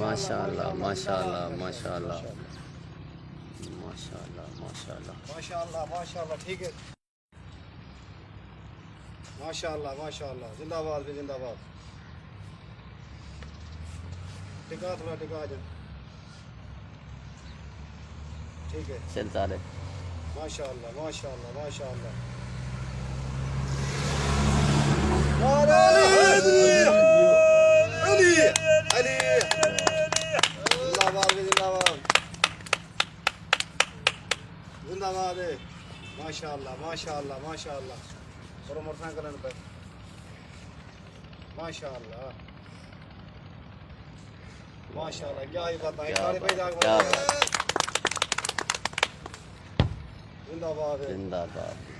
माशाल्लाह माशाल्लाह माशाल्लाह माशाल्लाह माशाल्लाह माशाल्लाह माशाल्लाह ठीक है माशाल्लाह माशाल्लाह जिंदाबाद भी जिंदाबाद टिका थोड़ा टिका जा ठीक है चलता रहे माशाल्लाह माशाल्लाह माशाल्लाह अली अली जिंदाबाद भी जिंदाबाद जिंदाबाद है माशाल्लाह माशाल्लाह माशाल्लाह और मोटरसाइकिल पे माशाल्लाह माशाल्लाह क्या ही बात है सारे पे क्या बात जिंदाबाद है जिंदाबाद